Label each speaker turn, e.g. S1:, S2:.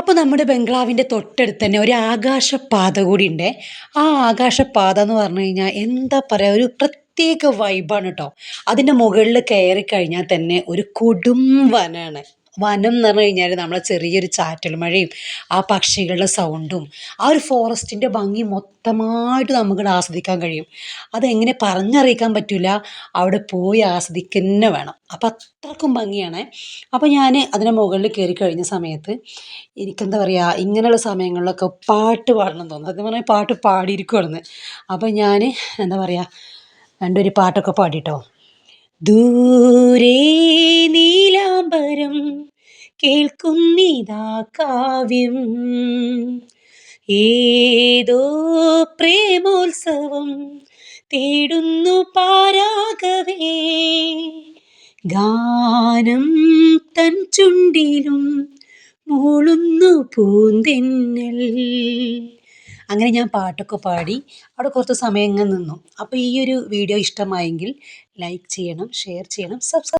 S1: അപ്പോൾ നമ്മുടെ ബംഗ്ലാവിൻ്റെ തൊട്ടടുത്ത് തന്നെ ഒരു ആകാശപാത കൂടി ഉണ്ട്. ആ ആകാശപാത എന്ന് പറഞ്ഞു കഴിഞ്ഞാൽ എന്താ പറയുക, ഒരു പ്രത്യേക വൈബാണ് കേട്ടോ. അതിൻ്റെ മുകളിൽ കയറി കഴിഞ്ഞാൽ തന്നെ ഒരു കൊടും വനമാണ്. വനം എന്ന് പറഞ്ഞു കഴിഞ്ഞാൽ നമ്മളെ ചെറിയൊരു ചാറ്റൽ മഴയും ആ പക്ഷികളുടെ സൗണ്ടും ആ ഒരു ഫോറസ്റ്റിൻ്റെ ഭംഗി മൊത്തമായിട്ട് നമുക്കിവിടെ ആസ്വദിക്കാൻ കഴിയും. അതെങ്ങനെ പറഞ്ഞറിയിക്കാൻ പറ്റില്ല, അവിടെ പോയി ആസ്വദിക്കുക തന്നെ വേണം. അപ്പം അത്രക്കും ഭംഗിയാണ്. അപ്പോൾ ഞാൻ അതിൻ്റെ മുകളിൽ കയറി കഴിഞ്ഞ സമയത്ത് എനിക്കെന്താ പറയുക, ഇങ്ങനെയുള്ള സമയങ്ങളിലൊക്കെ പാട്ട് പാടണം തോന്നും. സത്യം പറഞ്ഞാൽ പാട്ട് പാടിയിരിക്കുവാണെന്ന്. അപ്പോൾ ഞാൻ എന്താ പറയുക, രണ്ടൊരു പാട്ടൊക്കെ പാടിട്ടോ. ദൂരെ നീലാംബരം കേൾക്കുന്നിതാ കാവ്യം, ഏതോ പ്രേമോത്സവം തേടുന്നു പാരാഗവേ, ഗാനം തൻ ചുണ്ടിലും മൂളുന്നു പൂന്തെന്നൽ. അങ്ങനെ ഞാൻ പാട്ടൊക്കെ പാടി അവിടെ കുറച്ച് സമയം ഇങ്ങനെ നിന്നു. അപ്പോൾ ഈ ഒരു വീഡിയോ ഇഷ്ടമായെങ്കിൽ ലൈക്ക് ചെയ്യണം, ഷെയർ ചെയ്യണം,